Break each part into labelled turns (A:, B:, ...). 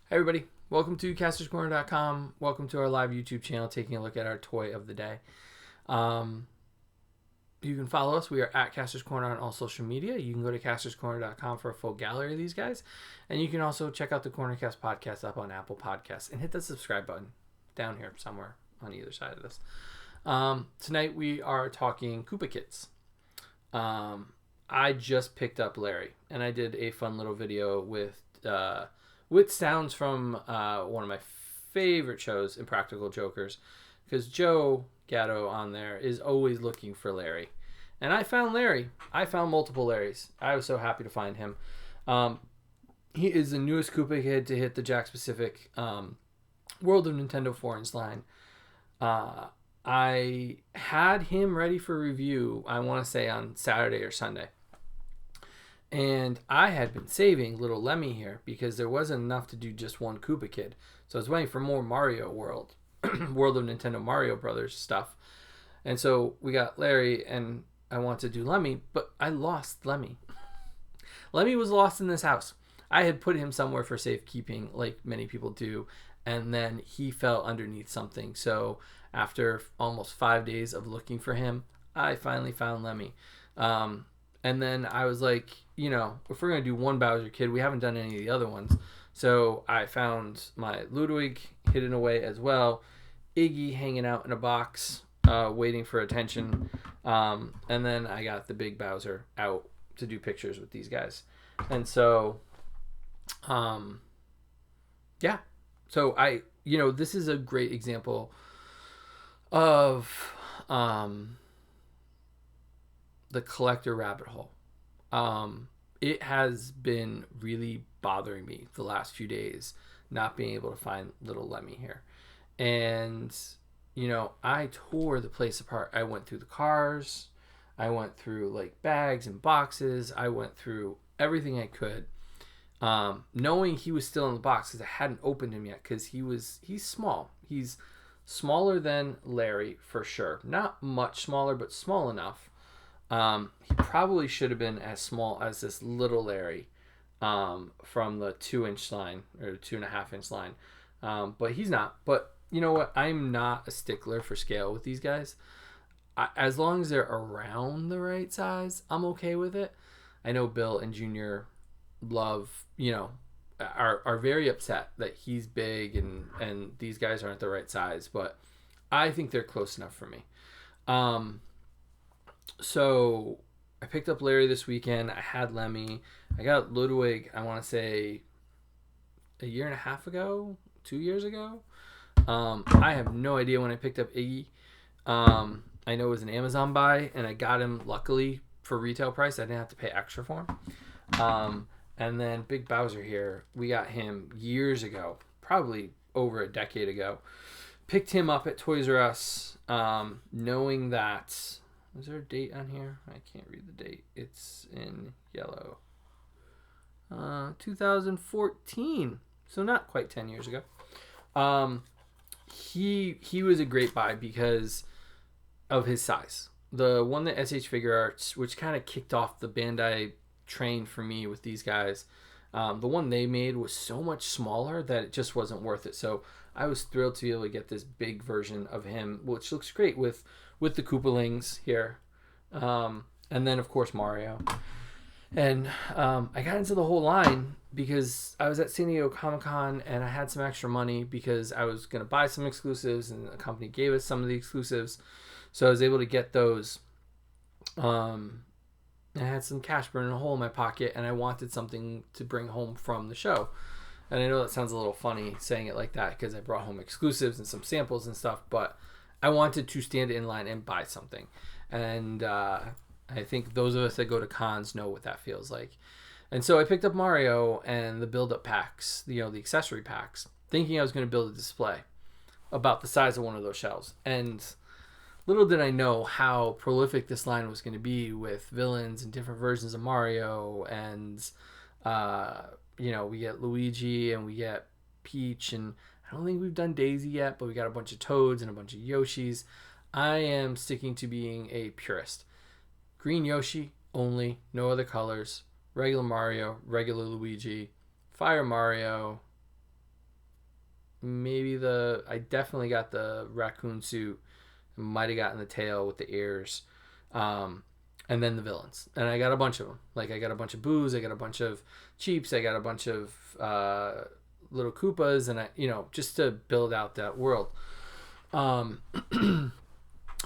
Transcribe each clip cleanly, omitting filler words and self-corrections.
A: Hey everybody, welcome to CastorsCorner.com. Welcome to our live YouTube channel, taking a look at our toy of the day. You can follow us. We are at Castors Corner on all social media. You can go to CastorsCorner.com for a full gallery of these guys. And you can also check out the Cornercast podcast up on Apple Podcasts and hit the subscribe button down here somewhere on either side of this. Tonight we are talking Koopa Kids. I just picked up Larry, and I did a fun little video with sounds from one of my favorite shows, Impractical Jokers, because Joe Gatto on there is always looking for Larry. And I found Larry. I found multiple Larrys. I was so happy to find him. He is the newest Koopa Kid to hit the Jakks Pacific World of Nintendo 4-inch line. I had him ready for review, I want to say on Saturday or Sunday. And I had been saving little Lemmy here because there wasn't enough to do just one Koopa Kid. So I was waiting for more Mario World, World of Nintendo Mario Brothers stuff. And so we got Larry, and I want to do Lemmy, but I lost Lemmy. Lemmy was lost in this house. I had put him somewhere for safekeeping, like many people do, and then he fell underneath something. So after almost 5 days of looking for him, I finally found Lemmy. And then I was like, you know, if we're going to do one Bowser Kid, we haven't done any of the other ones. So I found my Ludwig hidden away as well. Iggy hanging out in a box, waiting for attention. And then I got the big Bowser out to do pictures with these guys. And so, yeah. So this is a great example of the collector rabbit hole. It has been really bothering me the last few days not being able to find little Lemmy here. And I tore the place apart. I went through the cars, I went through like bags and boxes, I went through everything I could, knowing he was still in the box because I hadn't opened him yet, because he's small. He's smaller than Larry for sure, not much smaller, but small enough. He probably should have been as small as this little Larry from the 2-inch line or 2.5-inch line, but he's not. But you know what? I'm not a stickler for scale with these guys. As long as they're around the right size, I'm okay with it. I know Bill and Junior are very upset that he's big and these guys aren't the right size, but I think they're close enough for me. So I picked up Larry this weekend. I had Lemmy. I got Ludwig, I want to say a year and a half ago, 2 years ago. I have no idea when I picked up Iggy. I know it was an Amazon buy, and I got him luckily for retail price. I didn't have to pay extra for him. And then Big Bowser here, we got him years ago, probably over a decade ago. Picked him up at Toys R Us, knowing that... Is there a date on here? I can't read the date. It's in yellow. 2014. So not quite 10 years ago. He was a great buy because of his size. The one that SH Figure Arts, which kind of kicked off the Bandai train for me with these guys, the one they made was so much smaller that it just wasn't worth it. So I was thrilled to be able to get this big version of him, which looks great with the Koopalings here. And then, of course, Mario. And I got into the whole line because I was at San Diego Comic-Con and I had some extra money because I was going to buy some exclusives, and the company gave us some of the exclusives. So I was able to get those. I had some cash burning a hole in my pocket, and I wanted something to bring home from the show. And I know that sounds a little funny saying it like that because I brought home exclusives and some samples and stuff, but I wanted to stand in line and buy something. And I think those of us that go to cons know what that feels like. And so I picked up Mario and the build-up packs, the accessory packs, thinking I was going to build a display about the size of one of those shelves. And little did I know how prolific this line was going to be with villains and different versions of Mario. And, we get Luigi and we get Peach, and I don't think we've done Daisy yet, but we got a bunch of Toads and a bunch of Yoshis. I am sticking to being a purist. Green Yoshi only, no other colors. Regular Mario, regular Luigi, Fire Mario, I definitely got the raccoon suit. Might have gotten the tail with the ears. Um, and then the villains. And I got a bunch of them. Like, I got a bunch of Boos, I got a bunch of Cheeps, I got a bunch of little Koopas, and just to build out that world. Um,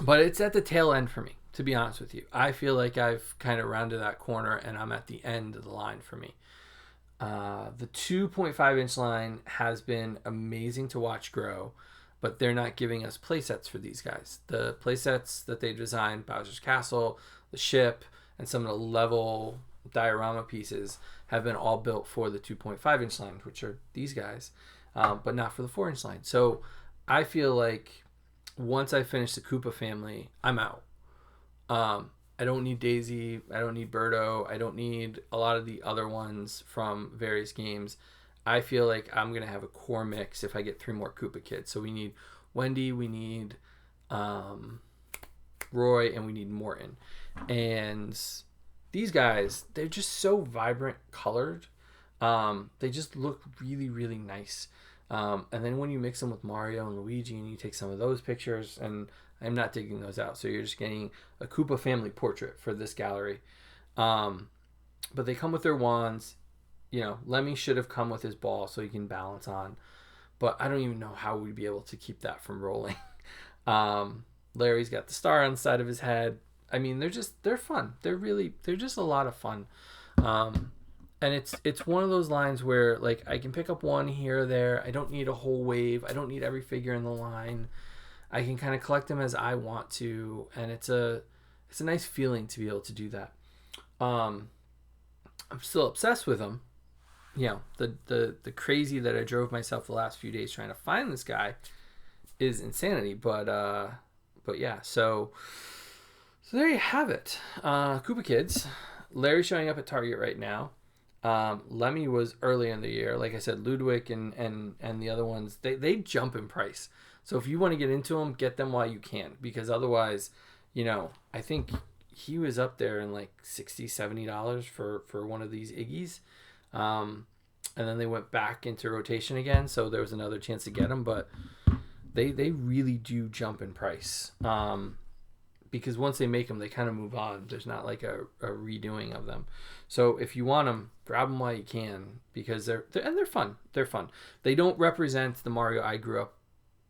A: but it's at the tail end for me, to be honest with you. I feel like I've kind of rounded that corner, and I'm at the end of the line for me. The 2.5-inch line has been amazing to watch grow, but they're not giving us playsets for these guys. The playsets that they designed, Bowser's Castle, the ship, and some of the level diorama pieces, have been all built for the 2.5-inch line, which are these guys, but not for the 4-inch line. So I feel like once I finish the Koopa family, I'm out. I don't need Daisy. I don't need Birdo. I don't need a lot of the other ones from various games. I feel like I'm going to have a core mix if I get 3 more Koopa Kids. So we need Wendy, we need Roy, and we need Morton. And these guys, they're just so vibrant colored. They just look really, really nice. And then when you mix them with Mario and Luigi and you take some of those pictures, and I'm not digging those out, so you're just getting a Koopa family portrait for this gallery. But they come with their wands. Lemmy should have come with his ball so he can balance on. But I don't even know how we'd be able to keep that from rolling. Larry's got the star on the side of his head. I mean, they're fun. They're just a lot of fun. And it's one of those lines where, like, I can pick up one here or there. I don't need a whole wave. I don't need every figure in the line. I can kind of collect them as I want to, and it's a nice feeling to be able to do that. I'm still obsessed with them. The crazy that I drove myself the last few days trying to find this guy is insanity. But yeah, so there you have it. Koopa Kids. Larry's showing up at Target right now. Lemmy was early in the year. Like I said, Ludwig and the other ones, they jump in price. So if you want to get into them, get them while you can, because otherwise, I think he was up there in like $60-$70 for one of these Iggy's. And then they went back into rotation again, so there was another chance to get them, but they really do jump in price. Because once they make them, they kind of move on. There's not like a redoing of them. So if you want them, grab them while you can, because they're fun. They're fun. They don't represent the Mario I grew up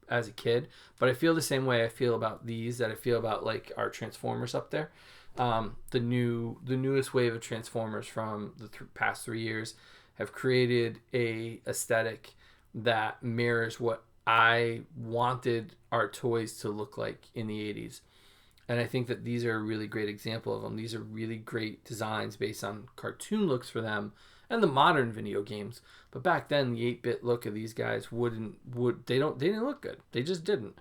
A: as a kid, but I feel the same way I feel about these that I feel about like our Transformers up there. The newest wave of Transformers from the past 3 years have created a aesthetic that mirrors what I wanted our toys to look like in the 80s. And I think that these are a really great example of them. These are really great designs based on cartoon looks for them and the modern video games. But back then, the 8-bit look of these guys they didn't look good. They just didn't.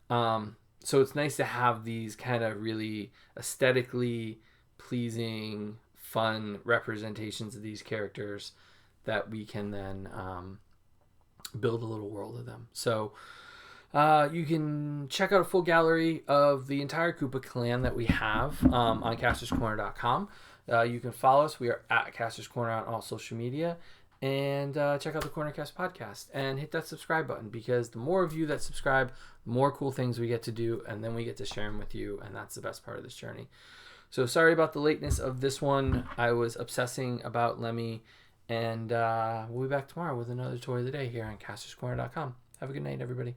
A: So it's nice to have these kind of really aesthetically pleasing, fun representations of these characters that we can then build a little world of them. So you can check out a full gallery of the entire Koopa clan that we have on Kastor'sCorner.com. You can follow us. We are at Kastor's Corner on all social media. And check out the Cornercast podcast and hit that subscribe button, because the more of you that subscribe, the more cool things we get to do, and then we get to share them with you, and that's the best part of this journey. So sorry about the lateness of this one. I was obsessing about Lemmy, and we'll be back tomorrow with another toy of the day here on Kastor'sCorner.com. Have a good night, everybody.